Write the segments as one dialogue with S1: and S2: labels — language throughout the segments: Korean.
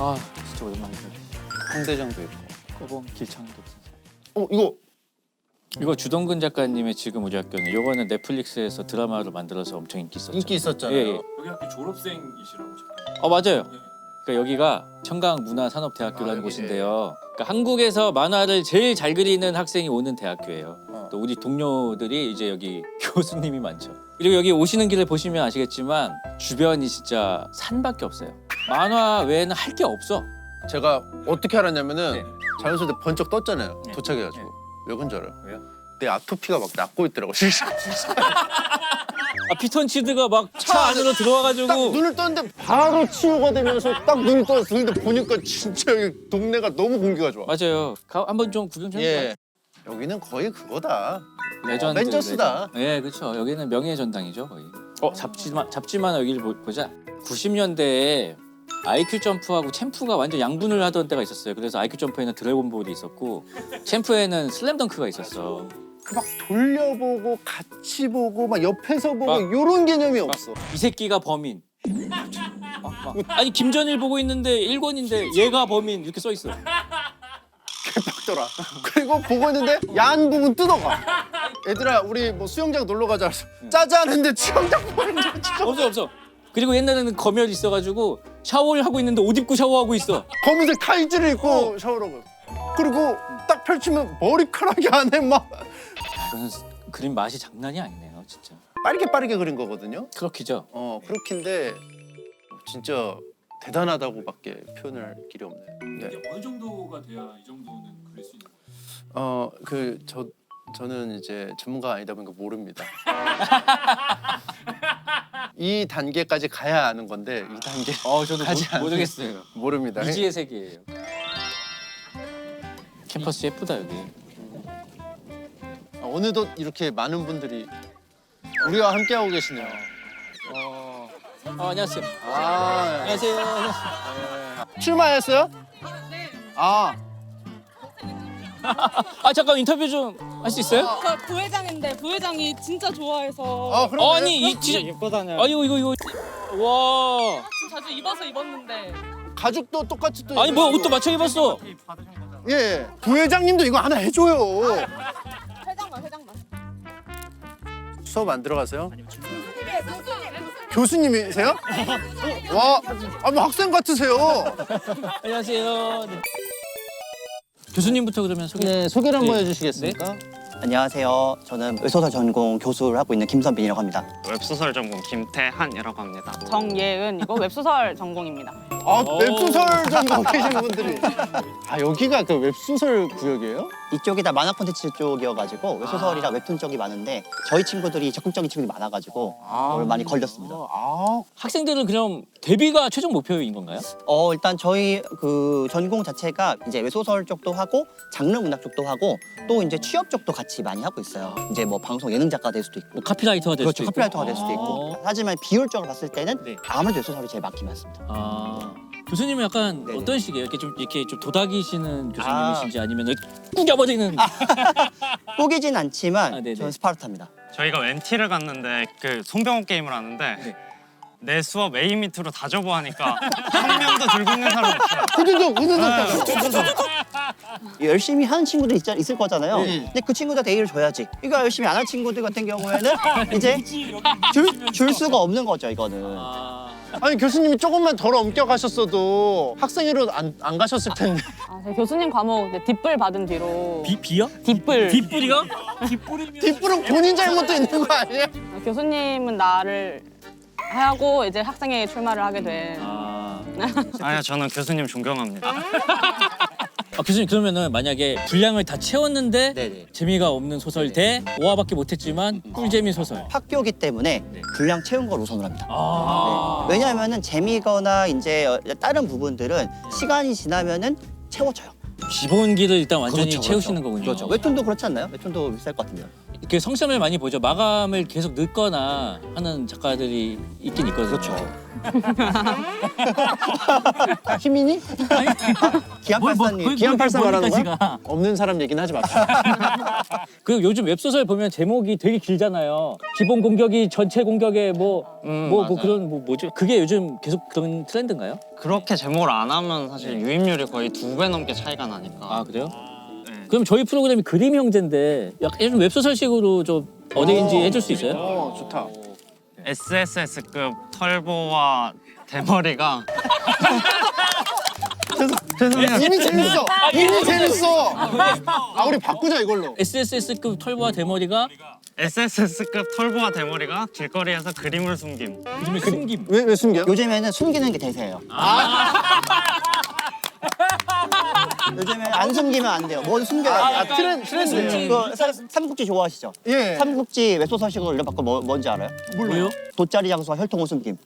S1: 아 진짜 오랜만이다.
S2: 황대장도 있고.
S1: 꺼봉 길창도.
S2: 이거
S1: 주동근 작가님의 지금 우리 학교는 이거는 넷플릭스에서 드라마로 만들어서 엄청 인기 있었죠.
S2: 인기 있었잖아요.
S1: 예, 예.
S3: 여기 학교 졸업생이시라고 잠깐.
S1: 맞아요. 그러니까 여기가 청강문화산업대학교라는
S2: 여기,
S1: 곳인데요. 그러니까 한국에서 만화를 제일 잘 그리는 학생이 오는 대학교예요.
S2: 어.
S1: 또 우리 동료들이 이제 여기 교수님이 많죠. 그리고 여기 오시는 길을 보시면 아시겠지만 주변이 진짜 산밖에 없어요. 만화 외에는 할 게 없어.
S2: 제가 어떻게 알았냐면은
S1: 네.
S2: 자연스레 번쩍 떴잖아요.
S1: 네.
S2: 도착해가지고.
S1: 네.
S2: 왜 그런 줄 알아요?
S1: 왜요?
S2: 내 아토피가 막 낫고 있더라고.
S1: 피톤치드가 막 차 안으로
S2: 딱
S1: 들어와가지고
S2: 눈을 떴는데 바로 치유가 되면서 딱 눈이 떠서 근데 보니까 진짜 여기 동네가 너무 공기가 좋아.
S1: 맞아요. 한번 좀 구경 좀 해볼까요?
S2: 예. 여기는 거의 그거다.
S1: 레전드.
S2: 벤져스다.
S1: 레전드. 예, 그렇죠. 여기는 명예의 전당이죠, 거의. 잡지만 여기를 보자. 90년대에 IQ 점프하고 챔프가 완전 양분을 하던 때가 있었어요. 그래서 IQ 점프에는 드래곤볼이 있었고 챔프에는 슬램덩크가 있었어.
S2: 막 돌려보고 같이 보고 막 옆에서 보고
S1: 막-
S2: 이런 개념이 없어.
S1: 이 새끼가 범인. 아니 김전일 보고 있는데 1권인데 얘가 범인 이렇게 써 있어.
S2: 개빡더라. 그리고 보고 있는데 야한 부분 뜯어가. 얘들아 우리 뭐 수영장 놀러 가자. 그래서 짜잔 했는데 수영장 보는 거 진짜
S1: 없어. 그리고 옛날에는 검열 있어가지고 샤워를 하고 있는데 옷 입고 샤워하고 있어.
S2: 검은색 타이즈를 입고 샤워를 하고. 그리고 딱 펼치면 머리카락이 안에 막
S1: 이거는 그림 맛이 장난이 아니네요, 진짜.
S2: 빠르게 그린 거거든요.
S1: 그렇게죠.
S2: 그렇긴데 진짜 대단하다고밖에 표현을 할 길이 없네. 네.
S3: 이게 어느 정도가 돼야 이 정도는 그릴 수 있는 거예요?
S2: 저는 이제 전문가 아니다 보니까 모릅니다. 이 단계까지 가야 아는 건데 이 단계
S1: 저도
S2: 하지 않아요.
S1: 모르겠어요.
S2: 모릅니다.
S1: 미지의 세계예요. 캠퍼스 예쁘다 여기.
S2: 어느덧 이렇게 많은 분들이 우리와 함께 하고 계시네요.
S1: 안녕하세요.
S2: 안녕하세요.
S1: 안녕하세요.
S2: 출마하셨어요? 아,
S1: 잠깐 인터뷰 좀 할 수 있어요?
S4: 저 부회장인데 부회장이 진짜 좋아해서
S2: 그럼
S1: 아니 이 진짜 예쁘다냐. 이거 와.
S4: 지금 자주 입었는데
S2: 가죽도 똑같이 또.
S1: 아니 뭐 옷도 맞춰 입었어.
S2: 예, 부회장님도 이거 하나 해줘요.
S4: 회장만
S2: 수업 안 들어가세요? 교수님이세요? 와, 뭐 학생 같으세요.
S1: 안녕하세요. 네. 교수님부터 그러면 소개.
S2: 네, 소개를 한번
S1: 네.
S2: 해주시겠습니까?
S5: 안녕하세요. 저는 외소설 전공 교수를 하고 있는 김선빈이라고 합니다.
S6: 웹소설 전공 김태한이라고 합니다.
S4: 정예은이고 웹소설 전공입니다.
S2: 웹소설 전공 계신 분들이. 여기가 그 웹소설 구역이에요?
S5: 이쪽이 다 만화 콘텐츠 쪽이어가지고 외소설이랑 웹툰 쪽이 많은데 저희 친구들이 적극적인 친구들이 많아가지고 오늘 많이 걸렸습니다.
S1: 학생들은 그럼 데뷔가 최종 목표인 건가요?
S5: 일단 저희 그 전공 자체가 이제 외소설 쪽도 하고 장르 문학 쪽도 하고 또 이제 취업 쪽도 같이 많이 하고 있어요. 이제 뭐 방송 예능 작가 될 수도 있고.
S1: 뭐 카피라이터가 될 수도
S5: 그렇죠.
S1: 있고.
S5: 카피라이터가 될 수도 있고. 하지만 비율적으로 봤을 때는
S1: 네.
S5: 아무래도 외소설이 제일 맞기 많습니다.
S1: 교수님은 약간
S5: 네네.
S1: 어떤 식이에요? 이렇게 좀 도닥이시는 교수님이신지 아니면 꾸겨버리는?
S5: 꾸기진 않지만
S1: 네네.
S5: 저는 스파르타입니다.
S6: 저희가 NT를 갔는데 그 손병호 게임을 하는데
S1: 네.
S6: 내 수업 A 밑으로 다 접어 하니까 한 명도 들고 있는 사람 없어요.
S2: 후두둑.
S5: 열심히 하는 친구도 있을 거잖아요.
S2: 네.
S5: 근데 그 친구들 A를 줘야지. 이거 열심히 안 하는 친구들 같은 경우에는 이제 줄 수가 없는 거죠, 이거는.
S2: 아니 교수님이 조금만 덜 엄격하셨어도 학생회로 안 가셨을 텐데.
S4: 제 교수님 과목 뒷불 받은 뒤로
S1: 비요?
S4: 뒷불
S1: 뒷불이요? 뒷불이면
S2: 뒷불은 본인 잘못도 있는 거 아니에요?
S4: 교수님은 나를 하고 이제 학생회에 출마를 하게 된
S6: 아니요, 저는 교수님 존경합니다.
S1: 교수님 그러면은 만약에 분량을 다 채웠는데
S5: 네네.
S1: 재미가 없는 소설 대 5화밖에 못했지만 꿀재미 소설.
S5: 학교기 때문에
S1: 네.
S5: 분량 채운 걸 우선을 합니다. 네. 왜냐하면은 재미거나 이제 다른 부분들은 시간이 지나면은 채워져요.
S1: 기본기를 일단 완전히
S5: 그렇죠,
S1: 채우시는 거군요.
S5: 그렇죠. 웹툰도 그렇지 않나요? 웹툰도 비쌀 것 같은데요.
S1: 이렇게 성시험을 많이 보죠. 마감을 계속 늦거나 하는 작가들이 있긴 있거든요.
S5: 그렇죠. 희민이? 기안84님.
S2: 기안84 말하는 거야?
S1: 거야?
S2: 없는 사람 얘기는 하지 맙시다.
S1: 그 요즘 웹소설 보면 제목이 되게 길잖아요. 기본 공격이 전체 공격의 뭐
S6: 맞아요.
S1: 그런 뭐죠? 그게 요즘 계속 그런 트렌드인가요?
S6: 그렇게 제목을 안 하면 사실 유입률이 거의 2배 넘게 차이가 나니까.
S1: 아 그래요?
S6: 네.
S1: 그럼 저희 프로그램이 그림 형제인데 약간 좀 웹소설식으로 좀 어디인지 해줄 수 있어요?
S2: 좋다.
S6: SSS급 털보와 대머리가
S2: 이미 재밌어. 이미 재밌어. 아 우리 바꾸자 이걸로.
S1: SSS급 털보와 대머리가
S6: SSS급 털보와 대머리가 길거리에서 그림을 숨김.
S1: 그림을 숨김.
S2: 왜 숨겨?
S5: 요즘에는 숨기는 게 대세예요. 요즘에 안 숨기면 안 돼요. 뭘 숨겨야 돼요.
S2: 트렌드.
S5: 그 삼국지 좋아하시죠?
S2: 예.
S5: 삼국지 웹소설식으로 이름 바꿔 뭔지 알아요?
S1: 뭐요?
S5: 돗자리 장수와 혈통을 숨김.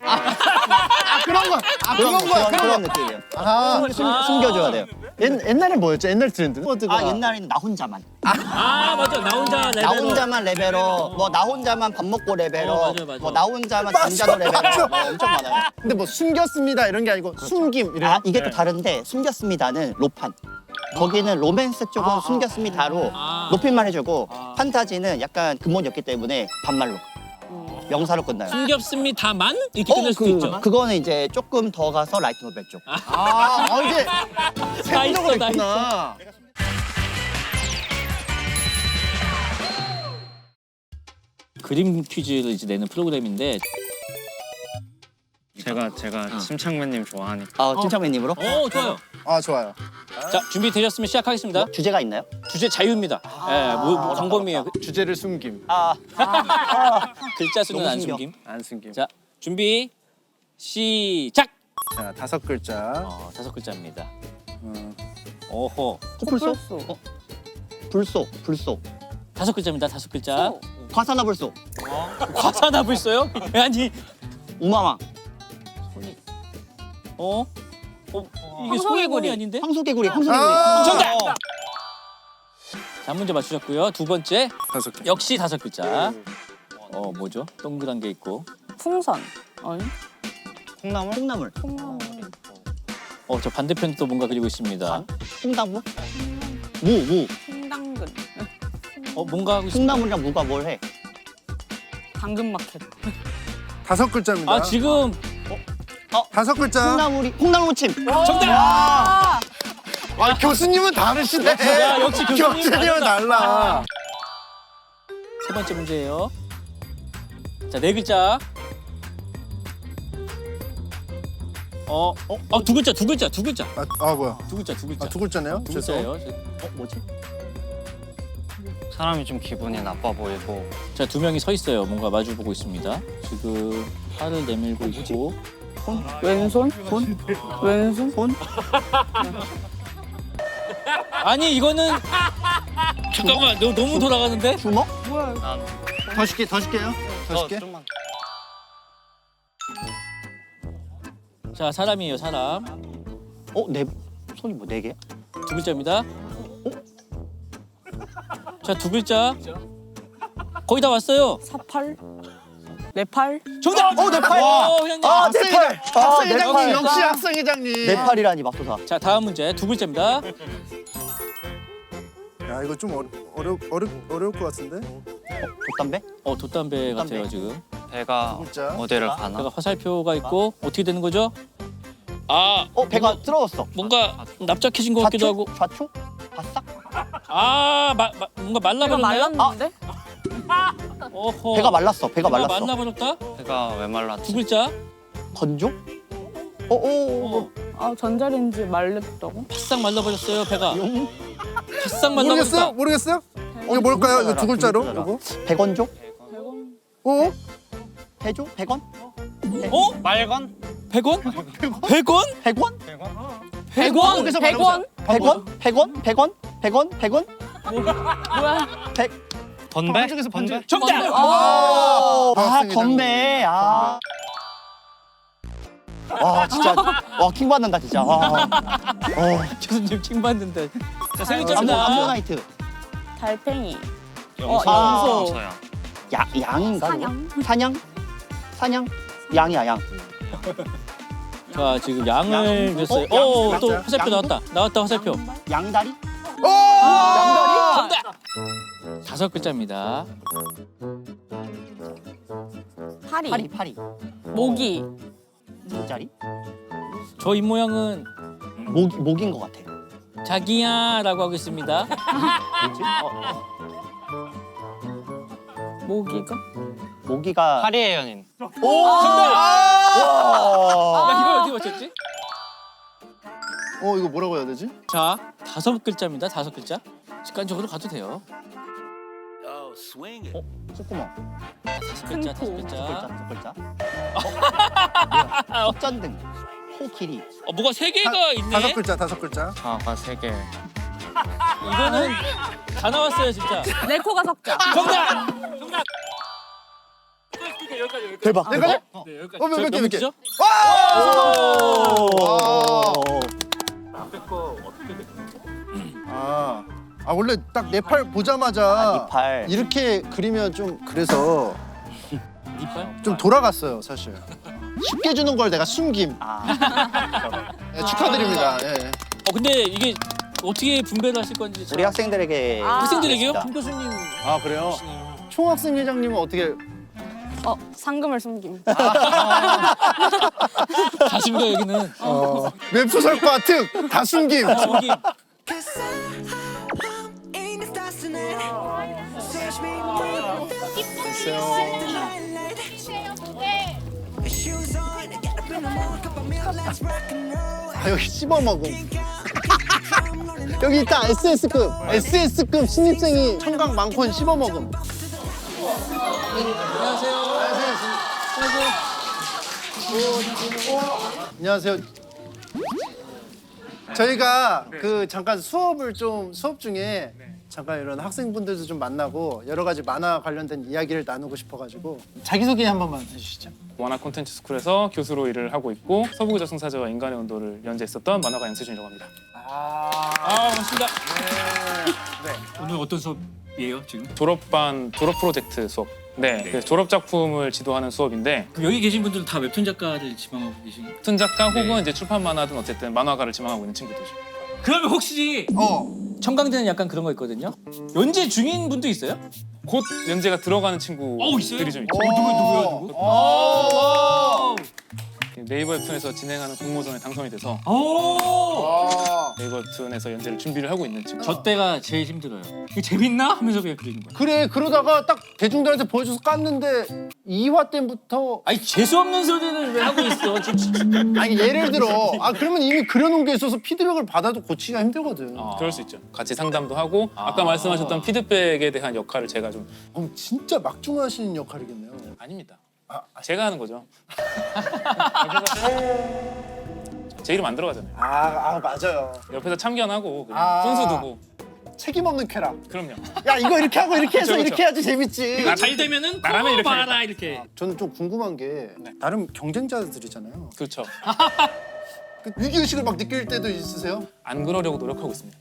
S2: 그런 거. 그런 거야.
S5: 그런 느낌이에요.
S2: 아,
S5: 숨겨줘야 돼요.
S2: 옛날엔 뭐였죠? 옛날 트렌드?
S5: 옛날에는 나 혼자만.
S1: 아 맞아 나 혼자 레벨로.
S5: 나 혼자만 레벨업, 뭐 나 혼자만 밥 먹고 레벨업,
S1: 맞아.
S5: 뭐 나 혼자만 잠자도 레벨업, 뭐 엄청 많아요.
S2: 근데 뭐 숨겼습니다 이런 게 아니고 숨김 이래.
S5: 아 이게 또 다른데 숨겼습니다는 로판. 거기는 로맨스 쪽은 숨겼습니다로 높임말 해주고 판타지는 약간 근본이 없기 때문에 반말로 명사로 끝나요.
S1: 숨겼습니다만 이렇게 끝낼 수도 있죠.
S5: 그거는 이제 조금 더 가서 라이트 노벨 쪽.
S2: 이제
S1: 나 있어
S2: 세부적으로
S1: 나 있어.
S2: 있구나.
S1: 그림 퀴즈를 이제 내는 프로그램인데
S6: 제가 심창맨님 좋아하니까.
S5: 아 침착맨님으로
S1: 좋아요.
S2: 아 좋아요.
S1: 자 준비되셨으면 시작하겠습니다.
S5: 주제가 있나요?
S1: 주제 자유입니다. 예, 뭐 광범위해요.
S2: 주제를 숨김.
S1: 글자 수는
S5: 너무
S1: 안
S5: 숨겨.
S1: 숨김.
S2: 안 숨김.
S1: 자 준비 시작.
S2: 자 5글자.
S1: 5글자입니다.
S2: 음.
S1: 오호.
S5: 코뿔소? 불소, 불소.
S1: 5글자입니다. 5글자.
S5: 과사나 불소.
S1: 과사나 불써요? 아니
S5: 우마마.
S1: 이게 소개구리 아닌데?
S5: 황소개구리, 황소개구리.
S1: 정답. 자 문제 맞추셨고요. 두 번째
S2: 5개.
S1: 역시 5글자. 뭐죠? 동그란 게 있고.
S4: 풍선. 아니?
S6: 콩나물?
S5: 콩나물.
S1: 저 반대편 또 뭔가 그리고 있습니다.
S5: 콩나물? 무.
S4: 콩당근.
S1: 뭔가 하고 있습니다.
S5: 콩나물이랑 무가 뭘 해?
S4: 당근마켓.
S2: 5글자입니다.
S1: 아 지금
S2: 5글자.
S5: 콩나물 무침.
S1: 정답.
S2: 아 교수님은 다르시네.
S1: 야, 역시 교수님
S2: 교수님은 달라.
S1: 세 번째 문제예요. 자, 4글자. 두 글자.
S2: 아 뭐야?
S1: 두 글자.
S2: 두 글자네요?
S1: 두 글자예요.
S5: 뭐지?
S6: 사람이 좀 기분이 나빠 보이고.
S1: 자, 두 명이 서 있어요. 뭔가 마주 보고 있습니다. 지금 팔을 내밀고 있고.
S4: 왼손? 왼손?
S1: 아니, 이거는 잠깐만. 너 너무 돌아가는데?
S5: 주먹?
S6: 난
S5: 더 쉽게요?
S2: 더 쉽게?
S6: 좀만.
S1: 자, 사람이에요, 사람.
S5: 네 손이 뭐 4개?
S1: 두 글자입니다. 자, 두 글자. 거의 다 왔어요.
S4: 사팔? 네팔?
S1: 정답!
S2: 네팔!
S1: 회장님.
S2: 학생회장. 학생회장님
S5: 네팔.
S2: 역시 학생회장님.
S5: 네팔이라니 맙소사.
S1: 자, 다음 문제. 두 글자입니다.
S2: 야 이거 좀 어려울 것 같은데.
S5: 돛담배?
S1: 돛담배 같아요, 지금.
S6: 배가
S2: 진짜?
S6: 어디를 가나?
S1: 배가 화살표가 있고 어떻게 되는 거죠?
S5: 배가 들어갔어.
S1: 뭔가 납작해진 것 같기도 하고.
S5: 좌초? 바싹?
S1: 뭔가
S4: 배가
S1: 말라버렸나요?
S4: 말랐는데?
S1: 어허.
S5: 배가 말랐어. 배가 말랐어.
S1: 말라버렸다?
S6: 배가 왜
S1: 두
S6: 말랐지?
S1: 글자.
S5: 건조?
S4: 전자레인지 말렸다고?
S1: 바싹 말라버렸어요, 배가. 바싹
S2: 모르겠어요?
S1: 말라버렸다.
S2: 모르겠어요? 이거 뭘까요? 이거 두 글자로?
S5: 알아.
S2: 이거?
S5: 백원조?
S4: 100원?
S2: 어?
S5: 해조? 100원?
S6: 말건?
S1: 100원? 100원?
S5: 100원?
S1: 100원?
S4: 100원?
S5: 100원? 100원? 100원? 100원? 100원?
S4: 뭐야?
S6: 번배?
S2: 한쪽에서
S6: 번배?
S1: 정답!
S2: 학생회장님.
S5: 건배. 와 진짜 킹 받는다 진짜.
S1: 교수님 킹 받는데. 자, 세
S5: 암모
S1: 글자입니다.
S5: 암모나이트.
S4: 달팽이. 영소.
S6: 영서야.
S5: 양인가?
S4: 사냥?
S5: 사냥? 양이야 양.
S1: 자 지금 양을 냈어요.
S5: 양
S1: 또
S5: 맞아요?
S1: 화살표
S5: 양도?
S1: 나왔다 화살표.
S5: 양다리?
S1: 정답. 5글자입니다.
S4: 파리.
S5: 파리.
S4: 모기.
S5: 모자리?
S1: 저 입 모양은
S5: 목인 것 같아.
S1: 자기야라고 하고 있습니다.
S5: 뭐지?
S4: 모기가?
S5: 모기가
S6: 파리의 연인.
S1: 야 이걸 어떻게 맞췄지?
S2: 이거 뭐라고 해야 되지?
S1: 자 5글자입니다. 5글자. 직관적으로 가도 돼요.
S5: 콧구멍.
S1: 5글자. 5글자.
S5: 글자. 콧잔등. 코 길이.
S1: 뭐가 3개가 있네.
S2: 5글자 5글자.
S6: 자가 3개.
S1: 이거는 다 나왔어요 진짜.
S4: 내 코가 석자.
S1: 정답.
S5: 대박.
S2: 내가?
S1: 네,
S2: 몇 개?
S1: 문제죠?
S2: 원래 딱 내 팔 보자마자
S5: 이팔.
S2: 이렇게 그리면 좀 그래서
S1: 이빨?
S2: 좀 돌아갔어요 사실. 쉽게 주는 걸 내가 숨김. 네, 축하드립니다. 예.
S1: 근데 이게 어떻게 분배를 하실 건지
S5: 우리 학생들에게.
S1: 학생들에게요?
S5: 진짜.
S1: 김 교수님
S2: 아 그래요? 총학생 회장님은 어떻게?
S4: 상금을 숨김.
S1: 자신과 여기는
S2: 웹소설과 특 다 숨김.
S1: 저기
S2: 여기 씹어먹음. 여기 있다 SS급 신입생이 청각 많고 씹어먹음. 안녕하세요. 저희가 잠깐 수업 중에 잠깐 이런 학생분들도 좀 만나고 여러 가지 만화 관련된 이야기를 나누고 싶어가지고 자기소개 한 번만 해주시죠.
S3: 만화 콘텐츠 스쿨에서 교수로 일을 하고 있고 서부구 저승사자와 인간의 온도를 연재했었던 만화가 양세준이라고 합니다.
S1: 반갑습니다.
S2: 네.
S1: 오늘 어떤 수업이에요 지금?
S3: 졸업 프로젝트 수업. 네, 그래서 졸업 작품을 지도하는 수업인데
S1: 그럼 여기 계신 분들은 다 웹툰 작가를 지망하고 계신.
S3: 웹툰 작가 혹은 이제 출판 만화든 어쨌든 만화가를 지망하고 있는 친구들이죠.
S1: 그러면 혹시 청강대는 약간 그런 거 있거든요. 연재 중인 분도 있어요?
S3: 곧 연재가 들어가는 친구들이
S1: 있어요?
S3: 좀 있죠.
S1: 누구요?
S3: 네이버 웹툰에서 진행하는 공모전에 당선이 돼서 네이버 웹툰에서 연재를 준비를 하고 있는 친구.
S1: 저 때가 제일 힘들어요. 이게 재밌나 하면서 그냥 그리는 거야.
S2: 그래 그러다가 딱 대중들한테 보여줘서 깠는데 2화 때부터
S1: 아니 재수 없는 소리를 왜 하고 있어?
S2: 아니 예를 들어 그러면 이미 그려놓은 게 있어서 피드백을 받아도 고치기가 힘들거든.
S3: 그럴 수 있죠. 같이 상담도 하고 아까 말씀하셨던 피드백에 대한 역할을 제가 좀
S2: 진짜 막중하신 역할이겠네요.
S3: 아닙니다. 제가 하는 거죠. 제 이름 안 들어가잖아요.
S2: 맞아요.
S3: 옆에서 참견하고 그냥 순수 두고.
S2: 책임 없는 쾌락.
S3: 그럼요.
S2: 야 이거 이렇게 하고 이렇게 해서
S3: 그쵸,
S2: 이렇게 해야지 재밌지.
S1: 잘 되면은
S3: 나라면 이렇게
S1: 봐라 이렇게.
S2: 저는 좀 궁금한 게 나름 경쟁자들이잖아요.
S3: 그렇죠.
S2: 그 위기의식을 막 느낄 때도 있으세요?
S3: 안 그러려고 노력하고 있습니다.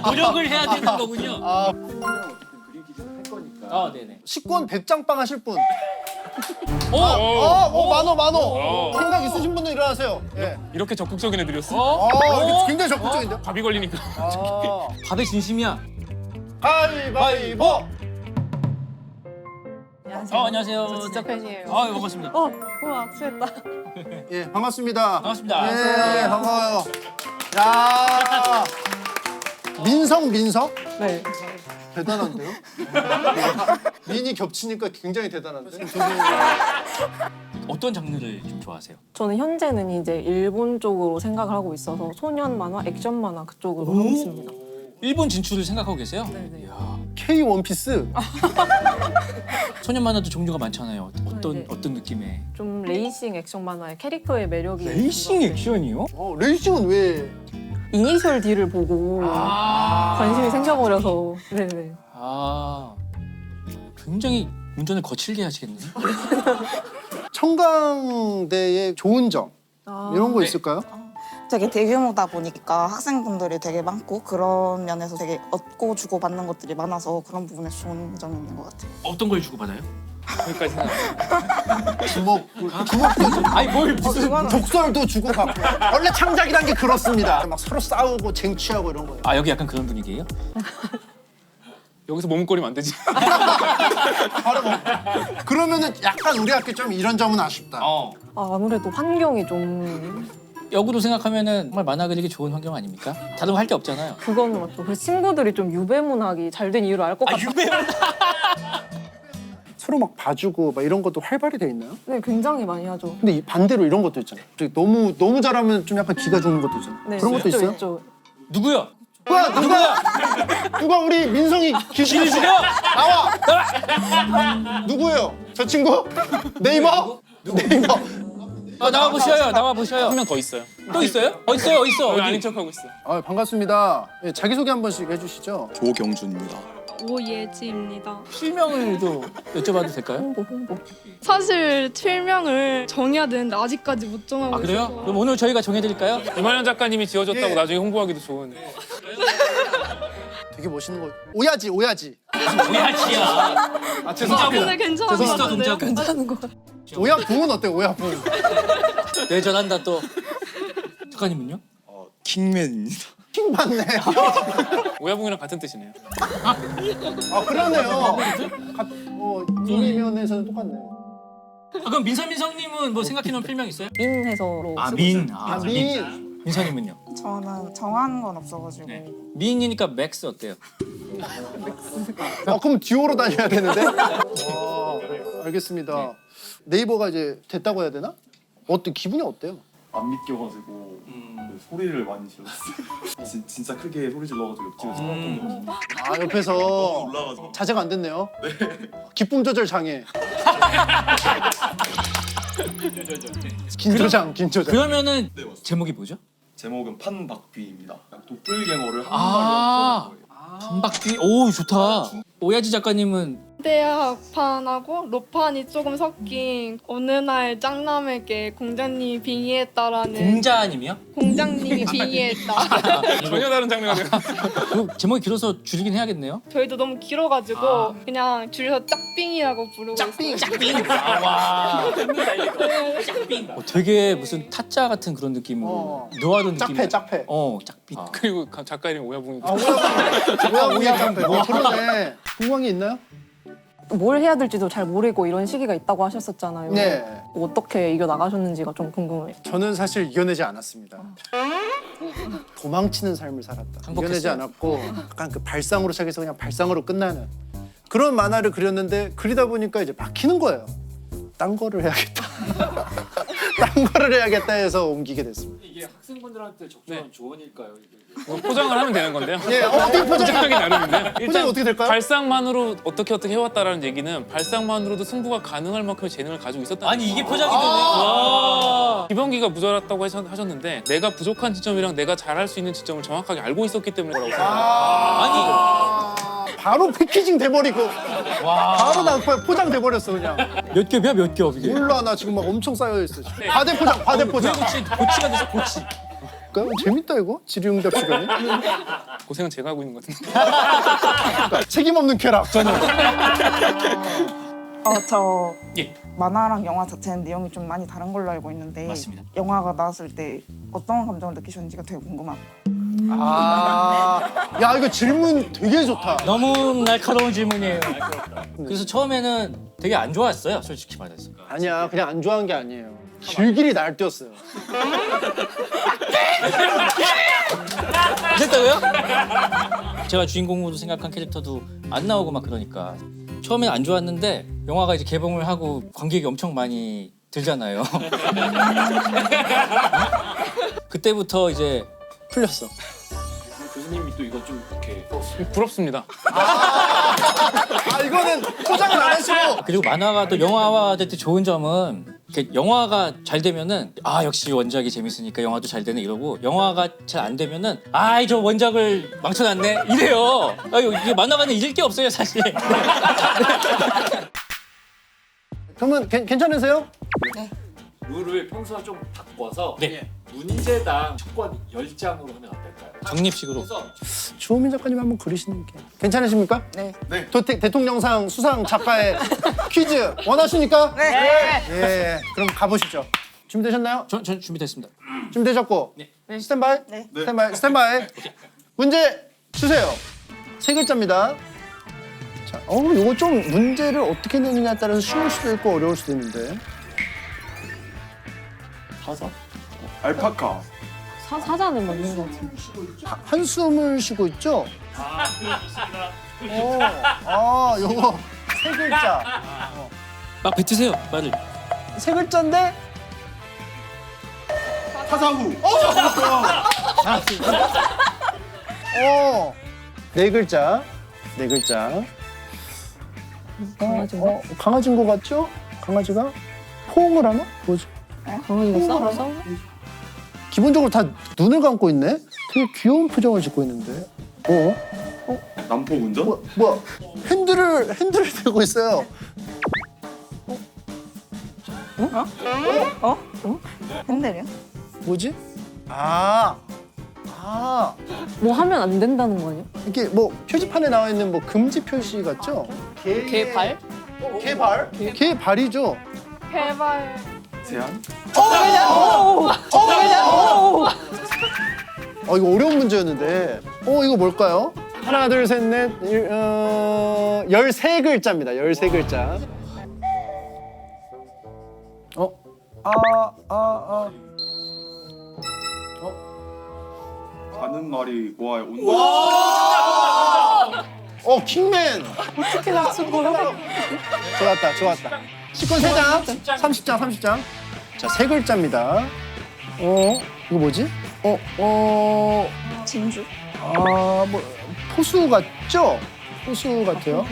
S1: 노력을 해야 되는 거군요. 네네.
S2: 식권 100장빵 하실 분.
S1: 오!
S2: 만호. 생각 있으신 분들 일어나세요. 예.
S3: 이렇게 적극적인 애들이었어?
S2: 이거 굉장히 적극적인데요?
S3: 밥이 걸리니까.
S1: 밥의 진심이야.
S2: 가위바위보.
S1: 안녕하세요.
S4: 저 진짜 팬이에요.
S1: 반갑습니다.
S4: 우와, 취했다.
S2: 예, 반갑습니다.
S1: 반갑습니다.
S2: 예, 반가워요. 야, 민석?
S4: 네.
S2: 대단한데요? 민이 겹치니까 굉장히 대단한데?
S1: 어떤 장르를 좀 좋아하세요?
S7: 저는 현재는 이제 일본 쪽으로 생각을 하고 있어서 소년 만화, 액션 만화 그쪽으로 하고 있습니다.
S1: 일본 진출을 생각하고 계세요?
S7: 네네.
S1: 이야,
S2: K 원피스?
S1: 소년 만화도 종류가 많잖아요.
S7: 네.
S1: 어떤 느낌의?
S7: 좀 레이싱 액션 만화의 캐릭터의 매력이
S1: 레이싱 액션이요?
S2: 레이싱은 왜?
S7: 이니셜 D를 보고 관심이 생겨버려서 네네.
S1: 굉장히 운전을 거칠게 하시겠네요.
S2: 청강대의 좋은 점 이런 거 있을까요?
S8: 되게 대규모다 보니까 학생분들이 되게 많고 그런 면에서 되게 얻고 주고 받는 것들이 많아서 그런 부분에서 좋은 점이 있는 것 같아요.
S1: 어떤 걸 주고 받아요?
S3: 거기까지 생각.
S2: 주먹도
S1: 아니 뭘 무슨
S2: 독설도 주고 받고. 원래 창작이란 게 그렇습니다. 막 서로 싸우고 쟁취하고 이런 거예요.
S1: 아 여기 약간 그런 분위기예요?
S3: 여기서 머뭇거리면 안 되지.
S2: 바로 뭐. 그러면은 약간 우리 학교 좀 이런 점은 아쉽다.
S7: 아무래도 환경이 좀
S1: 역으로 생각하면은 정말 만화 그리기 좋은 환경 아닙니까? 다른 거 할 게 없잖아요.
S7: 그거는 맞죠. 그래서 친구들이 좀 유배문학이 잘 된 이유를 알 것 같아요.
S2: 서로 막 봐주고 막 이런 것도 활발히 돼 있나요?
S7: 네, 굉장히 많이 하죠.
S2: 근데 이 반대로 이런 것도 있잖아요. 저기 너무 잘하면 좀 약간 기가 죽는 것도 있잖아요.
S7: 네,
S2: 그런 것도
S7: 있죠,
S2: 있어요?
S7: 있죠.
S1: 누구야?
S2: 누가 우리 민성이 기술
S1: 죽여!
S2: 나와! 누구예요? 저 친구? 네이버? 네이버.
S1: 나와 보셔요. 나와 보셔요.
S3: 한 명 더 있어요.
S1: 또 있어요? 어디 있어?
S3: 여기
S1: 어디?
S3: 아닌 척하고 있어.
S2: 반갑습니다. 예, 자기소개 한 번씩 해주시죠.
S9: 조경준입니다.
S10: 오예지입니다.
S1: 필명을 좀 여쭤봐도 될까요?
S7: 홍보.
S10: 사실 필명을 정해야 되는데 아직까지 못 정하고
S1: 아 그래요?
S10: 있어서
S1: 그럼 오늘 저희가 정해드릴까요?
S3: 이만현 작가님이 지어줬다고
S2: 예.
S3: 나중에 홍보하기도 좋은.
S2: 되게 멋있는 거. 오야지.
S1: 오야지야.
S2: 아 죄송합니다.
S10: 근데 괜찮은 것
S1: 미스터
S10: 같은데요?
S1: 동작.
S7: 괜찮은 것 같아요.
S2: 오야붕은 어때요? 오야붕.
S1: 내전한다 또. 작가님은요?
S9: 킹맨입니다.
S2: 킹 받네.
S3: 오야붕이랑 같은 뜻이네요.
S2: 아 그러네요. 이면에서는 똑같네요.
S1: 아 그럼 민성님은 뭐 생각해놓은 필명 있어요?
S7: 민해서로 쓰고
S1: 민.
S2: 아 민.
S1: 민서님은요?
S8: 저는 정한 건 없어가지고
S1: 미인이니까 맥스 어때요?
S2: 그럼 듀오로 다녀야 되는데. 알겠습니다. 네이버가 이제 됐다고 해야 되나? 기분이 어때요?
S9: 안 믿겨가지고 소리를 많이 질렀어요. 진짜 크게 소리 질러가지고 옆집에서 깜짝 놀랐어요.
S2: 아 옆에서
S9: 놀라가지고.
S2: 자제가 안 됐네요. 기쁨 조절 장애. 긴조장.
S1: 그러면은
S9: 네, 맞습니다.
S1: 제목이 뭐죠?
S9: 제목은 판박귀입니다. 도플갱어를
S1: 아.
S9: 한국말로 풀어준 거예요.
S1: 반박귀. 오 좋다. 오야지 작가님은
S10: 대학판하고 로판이 조금 섞인 어느 날 짱남에게 공장님이 빙의했다라는
S1: 공자님이요?
S10: 공장님이 빙의했다.
S3: 전혀 다른 장르가 돼요.
S1: 그 제목이 길어서 줄이긴 해야겠네요.
S10: 저희도 너무 길어가지고 그냥 줄여서 짝빙이라고 부르고 있어요.
S1: 와. 되게 무슨 타짜 같은 그런 느낌으로 노아른 느낌.
S2: 짝패.
S1: 짝비.
S3: 그리고 작가 이름이 오야붕이고.
S2: 오야 짝패. 그러네. 궁금한 게 있나요?
S7: 뭘 해야 될지도 잘 모르고 이런 시기가 있다고 하셨었잖아요.
S2: 네.
S7: 어떻게 이겨 나가셨는지가 좀 궁금해요.
S2: 저는 사실 이겨내지 않았습니다. 도망치는 삶을 살았다.
S1: 항복했어요?
S2: 이겨내지 않았고 약간 그 발상으로 시작해서 그냥 발상으로 끝나는 그런 만화를 그렸는데 그리다 보니까 이제 막히는 거예요. 딴 거를 해야겠다. 딴 거를 해야겠다 해서 옮기게 됐습니다.
S1: 이게 학생분들한테 적절한 조언일까요?
S3: 포장을 하면 되는 건데요.
S2: 예, 어떻게
S3: 포장하기 나름인데.
S2: 포장이 어떻게 될까요?
S3: 발상만으로 어떻게 해왔다라는 얘기는 발상만으로도 승부가 가능할 만큼의 재능을 가지고 있었다는
S1: 아니 이게
S3: 거예요.
S1: 포장이 되네. 와.
S3: 기본기가 모자랐다고 하셨는데 내가 부족한 지점이랑 내가 잘할 수 있는 지점을 정확하게 알고 있었기 때문에 그라고 생각해요.
S2: 바로 패키징 돼버리고 바로 나 포장 돼버렸어 그냥.
S1: 몇 겹이야 몇 겹 이게?
S2: 몰라 나 지금 막 엄청 쌓여있어. 과대 포장.
S1: 고치가 돼서 고치.
S2: 재밌다 이거 질의응답 시간에.
S3: 고생은 제가 하고 있는 것 같은데.
S2: 책임 없는 쾌락 전혀.
S8: 저
S1: 예.
S8: 만화랑 영화 자체는 내용이 좀 많이 다른 걸로 알고 있는데
S1: 맞습니다.
S8: 영화가 나왔을 때 어떤 감정을 느끼셨는지가 되게 궁금합니다.
S2: 야 이거 질문 되게 좋다.
S1: 너무 날카로운 질문이에요. 그래서 처음에는 되게 안 좋았어요, 솔직히 말해서.
S2: 아니야 그냥 안 좋아한 게 아니에요. 길길이 날뛰었어요.
S1: 됐다고요? 제가 주인공으로 생각한 캐릭터도 안 나오고 막 그러니까 처음엔 안 좋았는데 영화가 이제 개봉을 하고 관객이 엄청 많이 들잖아요. 그때부터 이제 풀렸어.
S9: 교수님이 또 이거 좀 이렇게
S3: 부럽습니다.
S2: 이거는 포장을 안 하시고.
S1: 그리고 만화가 또 영화화 될 때 좋은 점은 이렇게 영화가 잘 되면은 역시 원작이 재밌으니까 영화도 잘 되네 이러고 영화가 잘 안 되면은 저 원작을 망쳐놨네 이래요. 이게 만화가는 잃을 게 없어요 사실.
S2: 그러면 괜찮으세요?
S1: 룰을 평소와 좀 바꿔서 문제당 촉권 10장으로 하면 어떨까요? 적립식으로.
S2: 주호민 작가님 한번 그리시는 게 괜찮으십니까?
S8: 네.
S2: 대통령상 수상 작가의 퀴즈 원하십니까?
S8: 네.
S2: 예. 그럼 가보시죠. 준비되셨나요?
S1: 전 준비됐습니다.
S2: 준비되셨고 스탠바이?
S8: 네.
S2: 스탠바이. 문제 주세요. 세 글자입니다. 자, 이거 좀 문제를 어떻게 내느냐에 따라서 쉬울 수도 있고 어려울 수도 있는데.
S9: 사자? 알파카.
S7: 사자는 맞는 것 같아요.
S2: 한숨을 쉬고 있죠? 요거 세 글자.
S1: 막 뱉으세요, 말을.
S2: 세 글자인데
S9: 사자후.
S2: 네 글자. 네 글자.
S7: 강아지인가?
S2: 강아지인 것 같죠? 강아지가 포옹을 하나? 뭐지?
S7: 강아지가 싸워?
S2: 기본적으로 다 눈을 감고 있네. 되게 귀여운 표정을 짓고 있는데.
S9: 남포 운전?
S2: 뭐야? 핸들을 들고 있어요.
S8: 핸들이요?
S2: 뭐지?
S7: 뭐 하면 안 된다는 거 아니야?
S2: 이게 뭐 표지판에 나와 있는 뭐 금지 표시 같죠?
S4: 개발?
S2: 개발? 개발이죠.
S10: 개발.
S9: 제한?
S2: 이거 어려운 문제였는데. 이거 뭘까요? 하나, 둘, 셋, 넷, 13글자입니다. 13글자.
S9: 가는 말이 뭐야? 온다.
S2: 킹맨!
S7: 어떻게 맞춘 거야?
S2: 좋았다. 식권 3장, 30장. 자, 세 글자입니다. 이거 뭐지?
S8: 진주.
S2: 뭐 포수 같죠? 포수 같아요.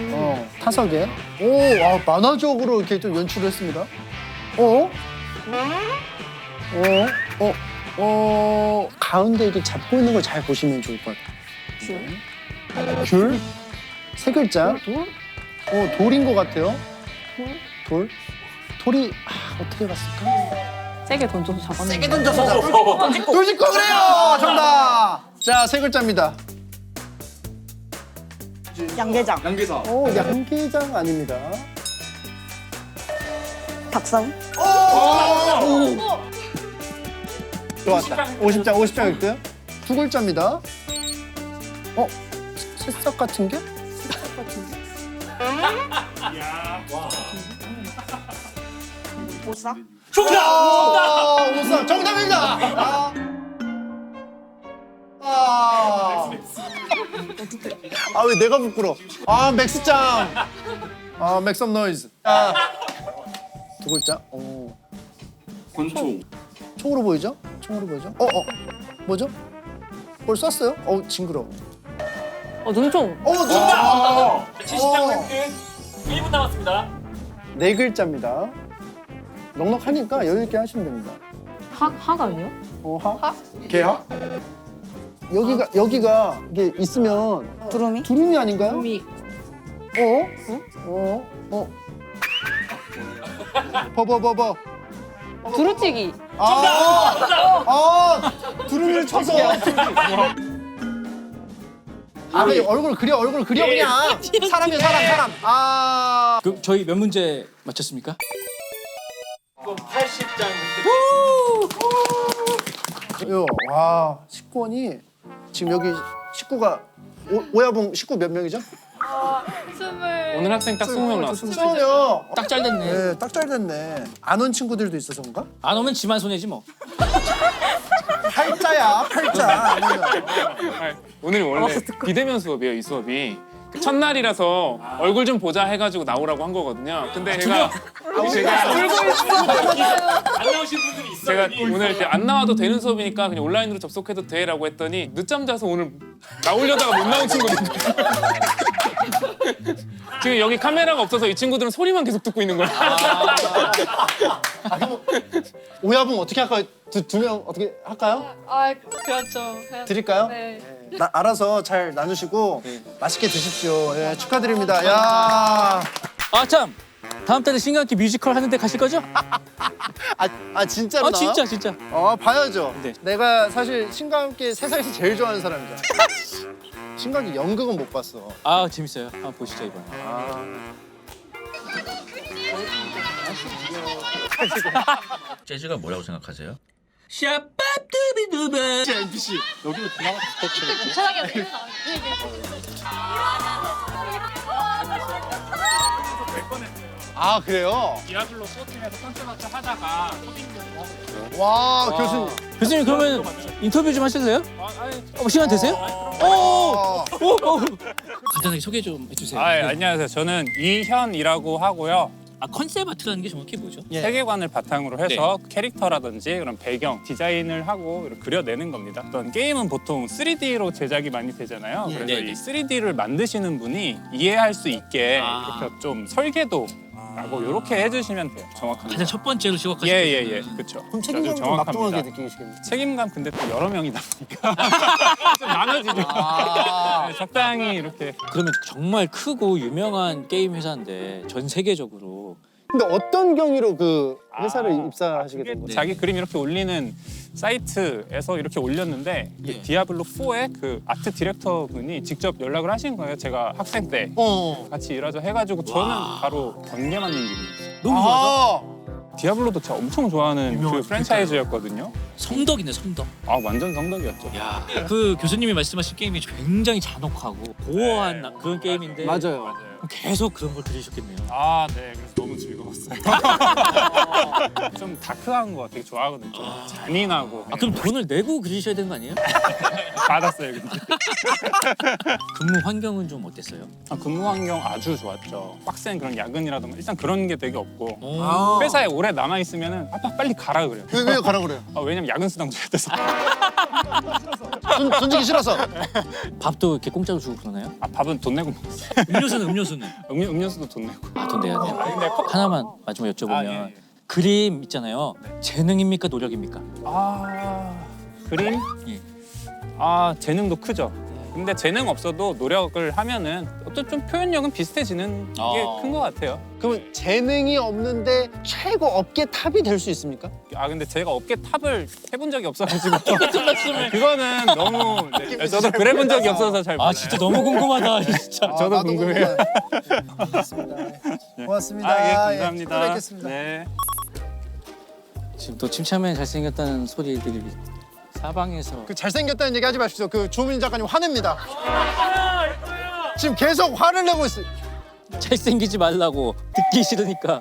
S2: 타석에. 만화적으로 이렇게 좀 연출을 했습니다. 가운데 이렇게 잡고 있는 걸 잘 보시면 좋을 것 같아요. 귤? 세 글자. 돌인 것 같아요. 돌? 돌이 어떻게 갔을까?
S7: 세게 던져서 잡았는데.
S2: 세게 던져서 돌직구 그래요! 정답! 자, 세 글자입니다.
S8: 양계장.
S9: 양계사.
S2: 양계장 아닙니다.
S8: 닭살.
S2: 좋았다. 50장 1등. 두 글자입니다. 새싹 같은 게?
S8: 보사.
S2: 정답! 정답입니다! 왜 내가 부끄러? 맥스짱! 맥스 업 노이즈. 두 글자.
S9: 권총.
S2: 총으로 보이죠? 뭐죠? 뭘 쐈어요? 징그러.
S7: 눈총.
S2: 정답!
S1: 70장 획득. 1분 남았습니다.
S2: 네 글자입니다. 넉넉하니까 여유 있게 하시면 됩니다.
S7: 학 아니에요?
S2: 하? 개하? 여기가 이게 있으면
S8: 두루미.
S2: 두루미 아닌가요?
S7: 두루미.
S2: 버버버버.
S7: 두루치기.
S2: 두루미를 쳐서. 얼굴 그려 그냥. 사람이야 사람.
S1: 그럼 저희 몇 문제 맞췄습니까? 80장
S2: 와, 식권이 지금 여기 식구가 오야봉 식구 몇 명이죠?
S3: 오늘 학생 딱 20명 나왔어요.
S2: 20명.
S1: 딱 잘 됐네.
S2: 네, 딱 잘 됐네. 안 온 친구들도 있어서 그런가?
S1: 안 오면 지만 손해지 뭐.
S2: 팔자야, 팔자.
S3: 오늘 원래 비대면 수업이에요, 이 수업이. 첫날이라서 얼굴 좀 보자 해가지고 나오라고 한 거거든요. 근데 제가
S1: 안 나오신 분들이 있어요.
S3: 제가 오늘 이제 안 나와도 되는 수업이니까 그냥 온라인으로 접속해도 돼라고 했더니 늦잠 자서 오늘 나오려다가 못 나온 친구들. 지금 여기 카메라가 없어서 이 친구들은 소리만 계속 듣고 있는 거야.
S2: 오야봉 어떻게 할까요? 두 명 어떻게 할까요?
S10: 그렇죠.
S2: 드릴까요?
S10: 네.
S2: 알아서 잘 나누시고 맛있게 드십시오. 예, 축하드립니다. 야.
S1: 참. 다음 달에 신강기 뮤지컬 하는데 가실 거죠?
S2: 진짜로
S1: 아
S2: 나와?
S1: 진짜.
S2: 봐야죠.
S1: 네.
S2: 내가 사실 신과 함께 세상에서 제일 좋아하는 사람이잖아. 신과 함께 연극은 못 봤어.
S1: 아 재밌어요. 한번 보시죠 이번.
S11: 재즈가 뭐라고 생각하세요?
S2: 아 그래요?
S3: 디아블로 소팀에서 콘서트 하다가
S2: 와 교수님.
S1: 교수님 그러면 인터뷰 좀 하실래요? 시간 되세요? 간단하게 소개 좀 해주세요.
S3: 안녕하세요. 저는 이현이라고 하고요.
S1: 컨셉 아트라는 게 정확히 뭐죠?
S3: 세계관을 바탕으로 해서 캐릭터라든지 그런 배경 디자인을 하고 이렇게 그려내는 겁니다. 어떤 게임은 보통 3D로 제작이 많이 되잖아요. 그래서
S1: 네네.
S3: 이 3D를 만드시는 분이 이해할 수 있게 이렇게 좀 설계도라고 이렇게 해주시면 돼요. 정확합니다.
S1: 가장 첫 번째로 시작하신
S3: 예예예, 그렇죠.
S2: 그럼 책임감 좀 막중하게 느끼시겠네요.
S3: 책임감 근데 또 여러 명이다 보니까 좀 나눠지죠. 네, 적당히 이렇게.
S1: 그러면 정말 크고 유명한 게임 회사인데 전 세계적으로
S2: 근데 어떤 경위로 그 회사를 입사하시게 된 거예요?
S3: 자기 그림 이렇게 올리는 사이트에서 이렇게 올렸는데 그 디아블로 4의 그 아트 디렉터 분이 직접 연락을 하신 거예요. 제가 학생 때 같이 일하자 해가지고 저는 바로 번개 맞는 기분이었어요.
S1: 너무 좋아서
S3: 디아블로도 제가 엄청 좋아하는 그 프랜차이즈였거든요.
S1: 성덕이네 성덕.
S3: 완전 성덕이었죠.
S1: 야, 그 교수님이 말씀하신 게임이 굉장히 잔혹하고 고어한 그런 게임인데
S2: 맞아요.
S1: 계속 그런 걸 그리셨겠네요.
S3: 네. 그래서 너무 즐거웠어요. 좀 다크한 거 되게 좋아하거든요. 좀 잔인하고.
S1: 그럼 돈을 내고 그리셔야 되는 거 아니에요?
S3: 받았어요, 근데.
S1: 근무 환경은 좀 어땠어요?
S3: 근무 환경 아주 좋았죠. 빡센 그런 야근이라든가 일단 그런 게 되게 없고
S1: 오.
S3: 회사에 오래 남아 있으면은 빨리 가라 그래요.
S2: 왜 가라 그래요?
S3: 왜냐면 야근 수당 줘야 돼서.
S2: 던지기 싫어서.
S1: 밥도 이렇게 공짜로 주고 그러나요?
S3: 밥은 돈 내고 먹었어요.
S1: 음료수는?
S3: 음료수도 돈 내고.
S1: 돈 내야 돼요. 하나만 마지막 여쭤보면
S3: 예.
S1: 그림 있잖아요. 재능입니까 노력입니까?
S3: 그림?
S1: 예.
S3: 재능도 크죠. 근데 재능 없어도 노력을 하면은 어떤 좀 표현력은 비슷해지는 게 큰 것 같아요.
S2: 그러면 재능이 없는데 최고 업계 탑이 될 수 있습니까?
S3: 근데 제가 업계 탑을 해본 적이 없어가지고 그거는 너무 저도 그래본 적이 없어서 잘 몰라요.
S1: 진짜 너무 궁금하다 진짜.
S3: 저도 궁금해요.
S2: 고맙습니다.
S3: 예, 감사합니다.
S2: 또 뵙겠습니다.
S3: 네.
S1: 지금 또 침착맨 잘생겼다는 소리들이 사방에서
S2: 그 잘생겼다는 얘기 하지 마십시오. 그 조민 작가님 화냅니다. 지금 계속 화를 내고 있어요.
S1: 잘생기지 말라고 듣기 싫으니까.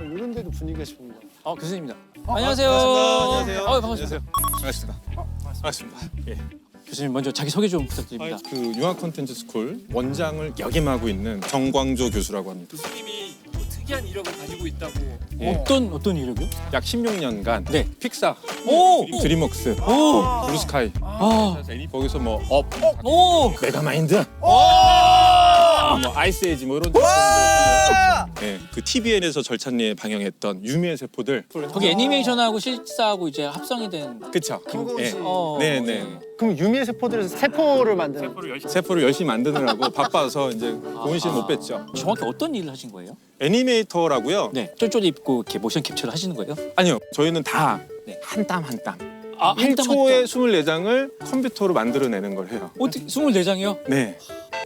S2: 이런 데도 분위기가 싶은 거.
S1: 교수님입니다. 안녕하세요.
S9: 안녕하세요.
S1: 반갑습니다.
S9: 반갑습니다. 예.
S1: 교수님 먼저 자기 소개 좀 부탁드립니다.
S9: 그 융합 콘텐츠 스쿨 원장을 역임하고 있는 정광조 교수라고 합니다.
S1: 교수님이 특이한 이력을 가지고 있다고.
S9: 예.
S1: 어떤 이력이요?
S9: 약 16년간
S1: 네.
S9: 픽사,
S1: 오!
S9: 드림웍스, 블루스카이 거기서 뭐 업,
S1: 오!
S9: 메가마인드, 뭐 아이스에이지 뭐 이런 네, 그 TVN에서 절찬리에 방영했던 유미의 세포들.
S1: 거기 애니메이션하고 실사하고 이제 합성이 된.
S9: 그쵸. 예.
S1: 네.
S9: 네.
S2: 그럼 유미의 세포들에서 세포를 만드는.
S9: 세포를 열심히 만드느라고 바빠서 이제 고은씨는 못 뵀죠.
S1: 정확히 어떤 일을 하신 거예요?
S9: 애니메이터라고요?
S1: 네. 쫄쫄이 입고 이렇게 모션 캡처를 하시는 거예요?
S9: 아니요. 저희는 다
S1: 네.
S9: 한 땀 한 땀.
S1: 한 땀,
S9: 1초에 24장을 컴퓨터로 만들어내는 걸 해요.
S1: 어떻게 24장이요?
S9: 네.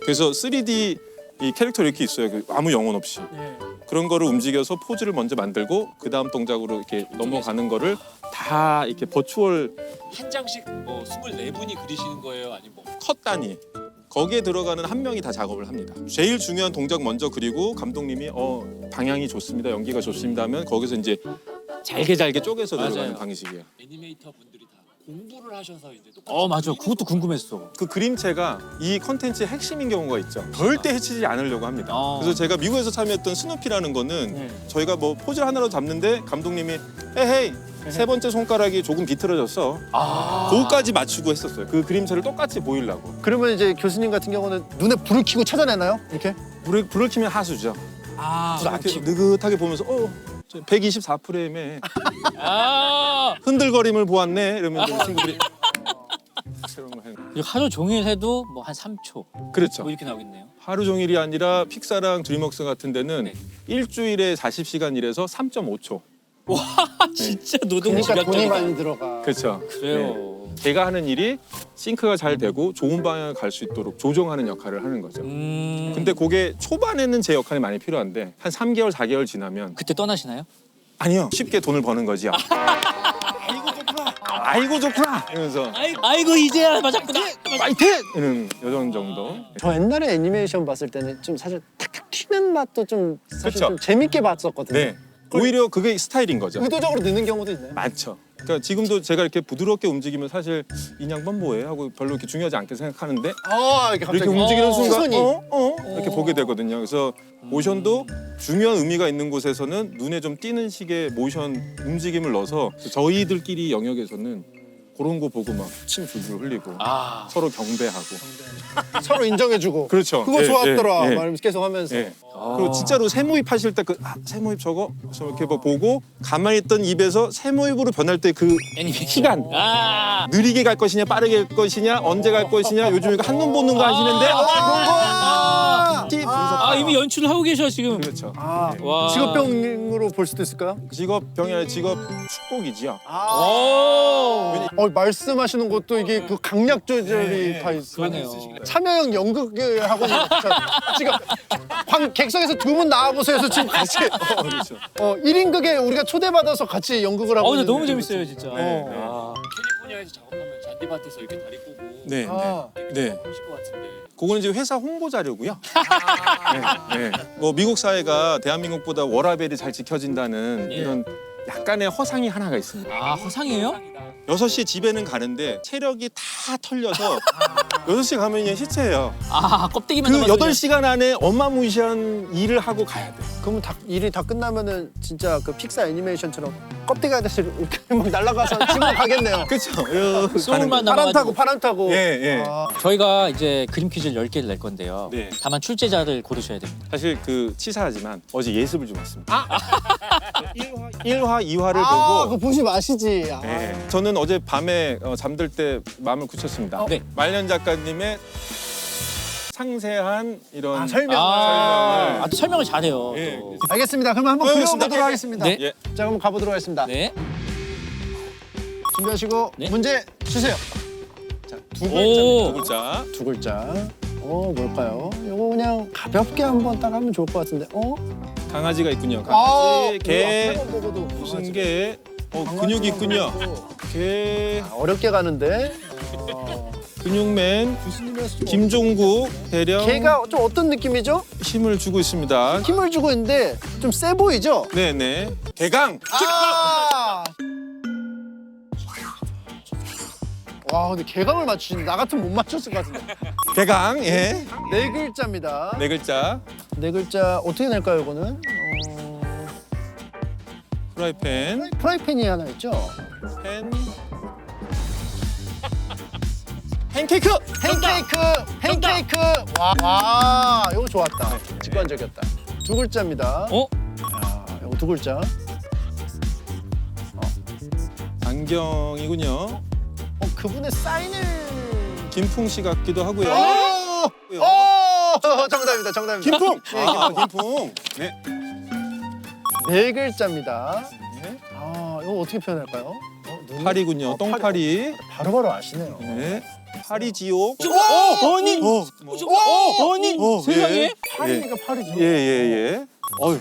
S9: 그래서 3D 이 캐릭터 이렇게 있어요. 아무 영혼 없이. 그런 거를 움직여서 포즈를 먼저 만들고 그 다음 동작으로 이렇게 넘어가는 거를 다 이렇게 버추얼
S1: 한 장씩 뭐 24분이 그리시는 거예요? 아니면 뭐
S9: 컷 단위. 거기에 들어가는 한 명이 다 작업을 합니다. 제일 중요한 동작 먼저 그리고 감독님이 방향이 좋습니다. 연기가 좋습니다 하면 거기서 이제 잘게 쪼개서 들어가는 방식이에요.
S1: 애니메이터 분들이 다 공부를 하셔서 이제 똑같이. 맞아. 그것도 궁금했어.
S9: 그 그림체가 이 컨텐츠의 핵심인 경우가 있죠. 절대 해치지 않으려고 합니다. 그래서 제가 미국에서 참여했던 스누피라는 거는 저희가 뭐 포즈를 하나로 잡는데 감독님이 헤이 세 번째 손가락이 조금 비틀어졌어. 그거까지 맞추고 했었어요. 그 그림체를 똑같이 보이려고.
S2: 그러면 이제 교수님 같은 경우는 눈에 불을 켜고 찾아내나요? 이렇게?
S9: 불을 켜면 하수죠. 이렇게 느긋하게 보면서 124프레임에 흔들거림을 보았네 이러면 이제 친구들이
S1: 하루 종일 해도 뭐 한 3초.
S9: 그렇죠.
S1: 뭐 이렇게 나오겠네요.
S9: 하루 종일이 아니라 픽사랑 드림웍스 같은 데는 일주일에 40시간 일해서 3.5초.
S1: 와 진짜 노동
S2: 그러니까 돈이
S1: 집약적이다.
S2: 많이 들어가.
S9: 그렇죠.
S1: 그래요.
S9: 걔가 하는 일이 싱크가 잘 되고 좋은 방향을 갈 수 있도록 조정하는 역할을 하는 거죠. 근데 그게 초반에는 제 역할이 많이 필요한데 한 3개월, 4개월 지나면
S1: 그때 떠나시나요?
S9: 아니요. 쉽게 돈을 버는 거지요. 아이고 좋구나 이러면서
S1: 아이고 이제야 맞았구나.
S9: 파이팅! 이런 요런 정도.
S2: 저 옛날에 애니메이션 봤을 때는 좀 사실 탁탁 튀는 맛도 좀 사실
S9: 그쵸.
S2: 좀 재밌게 봤었거든요.
S9: 네. 오히려 그게 스타일인 거죠.
S2: 의도적으로 넣는 경우도 있나요?
S9: 많죠. 그러니까 지금도 제가 이렇게 부드럽게 움직이면 사실 이 양반 뭐해 하고 별로 이렇게 중요하지 않게 생각하는데
S2: 이렇게 갑자기
S9: 이렇게 움직이는 순간
S2: 시선이.
S9: 이렇게 보게 되거든요. 그래서 모션도 중요한 의미가 있는 곳에서는 눈에 좀 띄는 식의 모션 움직임을 넣어서 저희들끼리 영역에서는 그런 거 보고 막 침 줄줄 흘리고 서로 경배하고
S2: 서로 인정해주고.
S9: 그렇죠.
S2: 그거
S9: 예,
S2: 좋았더라.
S9: 예, 예.
S2: 말하면서 계속 하면서.
S9: 예. 그리고 진짜로 새모입 하실 때 그 새모입 저거 이렇게 막 보고 가만히 있던 입에서 새모입으로 변할 때 그 시간 느리게 갈 것이냐 빠르게 갈 것이냐 언제 갈 것이냐 요즘 이거 한눈 보는 거 하시는데 그런 거
S1: 이미 연출을 하고 계셔 지금.
S9: 그렇죠.
S1: 와.
S2: 직업병으로 볼 수도 있을까요?
S9: 직업병이 아니라 직업 축복이지요.
S2: 말씀하시는 것도 이게 그 강약 조절이 다 있어요.
S1: 그러네요.
S2: 참여형 연극 하고 지금 객석에서 두 분 나와보세요서 지금 같이
S9: 그렇죠.
S2: 1인극에 우리가 초대받아서 같이 연극을 하고
S1: 근데
S2: 있는데.
S1: 너무 재밌어요 진짜.
S11: 캘리포니아에서 작업하면 잔디밭에서 이렇게 다리 꼬고
S9: 네. 네.
S11: 하실 것 같은데.
S9: 그거는 이제 회사 홍보 자료고요. 네. 뭐 미국 사회가 대한민국보다 워라밸이 잘 지켜진다는 이런 약간의 허상이 하나가 있습니다.
S1: 허상이에요?
S9: 6시 집에는 가는데 체력이 다 털려서 6시 가면 그냥 시체예요.
S1: 껍데기만
S9: 그
S1: 남아서
S9: 8시간 안에 어마무시한 일을 하고 가야 돼.
S2: 그러면 일이 다 끝나면은 진짜 그 픽사 애니메이션처럼 껍데기 아저씨 이렇게 막 날아가서 집으로 가겠네요.
S9: 그렇죠.
S1: 소울만
S2: 파란
S1: 남아가지고.
S2: 타고.
S9: 예.
S1: 저희가 이제 그림 퀴즈를 10개를 낼 건데요.
S9: 네.
S1: 다만 출제자를 고르셔야 됩니다.
S9: 사실 그 치사하지만 어제 예습을 좀 했습니다. 1화, 2화를 보고
S2: 그거 보지 마시지.
S9: 네. 저는 어제 밤에 잠들 때 마음을 굳혔습니다.
S1: 네.
S9: 말년 작가님의 상세한 이런
S2: 설명을.
S1: 또 설명을 잘해요.
S9: 예.
S1: 또.
S2: 알겠습니다. 그럼 한번
S9: 알겠습니다.
S2: 그려보도록 하겠습니다.
S1: 네.
S9: 예.
S2: 자, 그럼 가보도록 하겠습니다.
S1: 네.
S2: 준비하시고
S1: 네.
S2: 문제 주세요. 자, 두
S1: 오.
S9: 글자.
S2: 두 글자. 뭘까요? 이거 그냥 가볍게 한번 딱 하면 좋을 것 같은데.
S9: 강아지가 있군요. 강아지, 개,
S2: 세번 보고도
S9: 무슨 개, 근육이 있군요. 개,
S2: 어렵게 가는데.
S9: 근육맨, 김종국 대령
S2: 걔가 좀 어떤 느낌이죠?
S9: 힘을 주고 있습니다.
S2: 힘을 주고 있는데 좀 세 보이죠?
S9: 네네. 개강.
S2: 와, 근데 개강을 맞추시네. 나 같으면 못 맞췄을 것 같은데.
S9: 개강. 예.
S2: 네 글자입니다.
S9: 네 글자.
S2: 네 글자 어떻게 낼까요, 이거는?
S9: 프라이팬.
S2: 프라이팬이 하나 있죠?
S9: 팬. 팬케이크.
S2: 팬케이크. 와, 이거 좋았다. 직관적이었다. 두 글자입니다. 이거 두 글자.
S9: 안경이군요.
S2: 그분의 사인을.
S9: 김풍 씨 같기도 하고요.
S2: 정답입니다.
S9: 김풍. 김풍. 네.
S2: 네 글자입니다. 이거 어떻게 표현할까요?
S9: 파리군요. 똥파리.
S2: 바로바로 아시네요.
S9: 네. 파리지옥.
S1: 아니. 아니. 세상에.
S2: 파리니까 파리죠.
S9: 예. 어휴.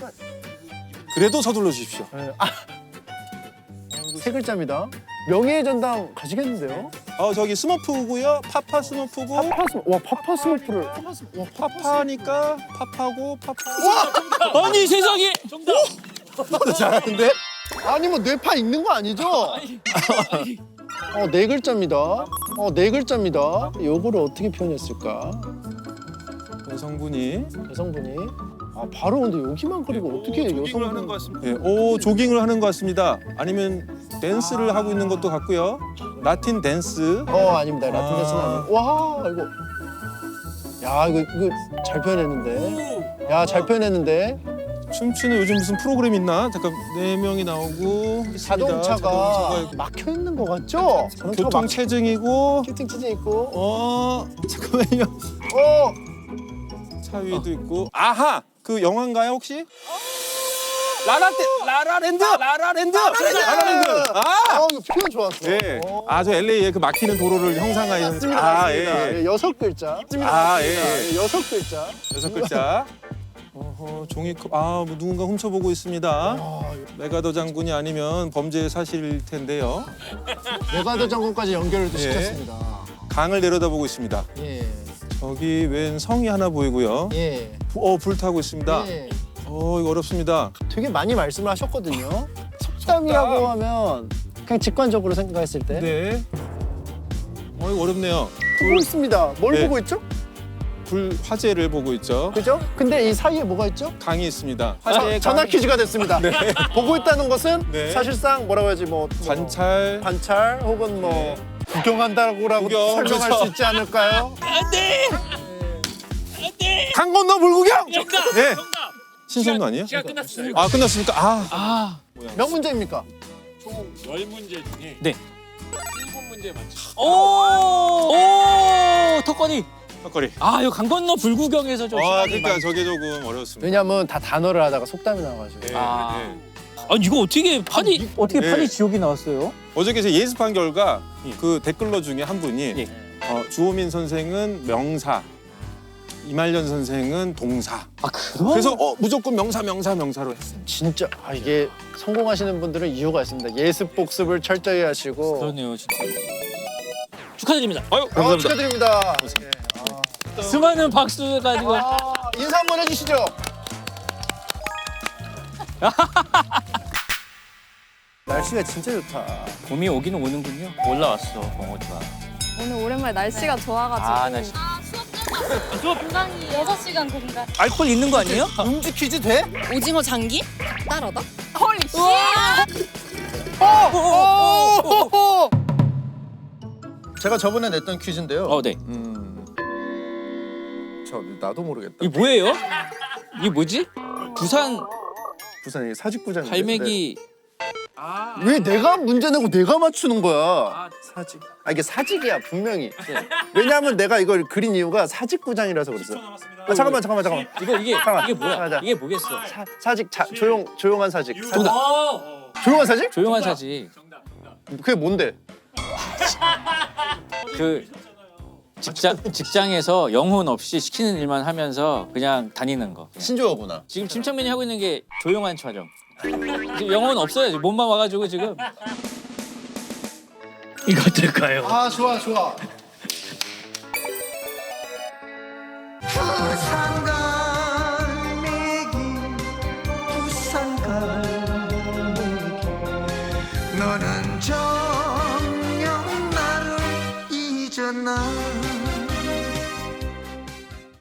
S9: 그래도 서둘러 주십시오.
S2: 세 글자입니다. 명예의 전당 가시겠는데요?
S9: 저기 스머프고요. 파파 스머프고.
S2: 파파 스머프를.
S9: 파파니까 파파고 파파.
S1: 아니 세상에. 정답.
S9: 잘하는데?
S2: 아니 뭐 뇌파 있는 거 아니죠? 네 글자입니다. 네 글자입니다. 요거를 어떻게 표현했을까?
S9: 여성분이.
S2: 바로 근데 여기만 그리고 어떻게
S9: 조깅을 하는 것 같습니다. 예, 조깅을 하는 것 같습니다. 아니면 댄스를 하고 있는 것도 같고요. 라틴 댄스.
S2: 아닙니다. 라틴 댄스는 아니고. 와, 이거. 야, 이거 잘 표현했는데. 잘 표현했는데.
S9: 춤추는 요즘 무슨 프로그램 있나? 잠깐 4명이 나오고 있습니다.
S2: 자동차가 막혀 있는 거 같죠?
S9: 교통 체증이고.
S2: 교통 체증 있고.
S9: 잠깐만요. 차 위에도 있고. 아하! 그 영화인가요 혹시? 라라랜드. 라라랜드.
S2: 이거 표현 좋았어.
S9: 예. 저 LA의 그 막히는 도로를 형상화해서.
S2: 맞습니다.
S9: 예.
S2: 6글자.
S9: 예.
S2: 6글자.
S9: 6글자. 종이 뭐 누군가 훔쳐보고 있습니다. 메가더 장군이 아니면 범죄의 사실일 텐데요.
S2: 메가더 장군까지 연결을 또
S9: 예.
S2: 시켰습니다.
S9: 강을 내려다보고 있습니다.
S2: 예.
S9: 저기 웬 성이 하나 보이고요.
S2: 예.
S9: 불 타고 있습니다.
S2: 예.
S9: 이거 어렵습니다.
S2: 되게 많이 말씀을 하셨거든요. 속담이라고 하면 그냥 직관적으로 생각했을 때
S9: 네. 이거 어렵네요.
S2: 보고 있습니다. 뭘
S9: 네.
S2: 보고 있죠?
S9: 불 화재를 보고 있죠.
S2: 그죠? 근데 이 사이에 뭐가 있죠?
S9: 강이 있습니다.
S2: 전화 퀴즈가 됐습니다. 보고 있다는 것은
S9: 네.
S2: 사실상 뭐라고 해야지
S9: 관찰.
S2: 혹은 구경한다고라고
S9: 구경,
S2: 설명할
S9: 그렇죠.
S2: 수 있지 않을까요?
S9: 강 건너 물구경.
S11: 정답.
S9: 네.
S11: 정답.
S9: 신선도 아니에요?
S11: 시간 끝났습니다.
S9: 끝났습니까?
S2: 몇 문제입니까?
S11: 총 10문제 중에
S1: 네.
S11: 7문제 맞추.
S1: 오 턱걸이.
S9: 턱걸이.
S1: 이거 강 건너 불구경에서 좀. 시간이
S9: 그러니까
S1: 많이-
S9: 저게 조금 어려웠습니다.
S2: 왜냐면 다 단어를 하다가 속담이 나와가지고.
S9: 네,
S1: 아.
S9: 네.
S1: 이거 어떻게 판이 어떻게
S9: 네.
S1: 판이 지옥이 나왔어요?
S9: 어저께 제가 예습한 결과
S1: 예.
S9: 그 댓글러 중에 한 분이
S1: 예.
S9: 주호민 선생은 명사, 이말년 선생은 동사.
S1: 그럼?
S9: 그래서 무조건 명사로 했어요.
S2: 진짜 이게 성공하시는 분들은 이유가 있습니다. 예습 복습을 철저히 하시고.
S1: 그러네요, 진짜. 축하드립니다.
S9: 감사합니다.
S2: 축하드립니다.
S1: 수많은 박수 가지고.
S2: 인사 한번 해주시죠. 날씨가 진짜 좋다.
S1: 봄이 오기는 오는군요. 올라왔어, 벙어리가.
S10: 오늘 오랜만에 날씨가 좋아가지고.
S1: 날씨.
S10: 공강이 6시간 공강.
S1: 알코올 있는 거 아니에요?
S2: 음주 퀴즈 돼?
S10: 오징어 장기? 따라다? 헐리 씨.
S2: 제가 저번에 냈던 퀴즈인데요.
S1: 네.
S2: 나도 모르겠다.
S1: 이게 뭐예요? 이게 뭐지? 부산
S2: 부산이 사직구장.
S1: 갈매기.
S2: 왜 내가 문제 내고 내가 맞추는 거야? 사직. 이게 사직이야 분명히. 왜냐하면 내가 이걸 그린 이유가 사직구장이라서 그랬어. 잠깐만.
S1: 이게
S2: 잠깐만.
S1: 뭐야?
S2: 맞아.
S1: 이게 뭐겠어?
S2: 사직 조용한 사직.
S1: 정답.
S2: 조용한 사직?
S1: 조용한 사지.
S2: 그게 뭔데?
S1: 그 직장에서 영혼 없이 시키는 일만 하면서 그냥 다니는 거.
S2: 신조어구나.
S1: 지금 침착맨이 하고 있는 게 조용한 촬영. 지금 영혼 없어요. 몸만 와가지고 지금. 이거 어떨까요?
S2: 좋아.
S12: 부산 갈매기 부산 갈매기 너는 정녕 나를 잊었나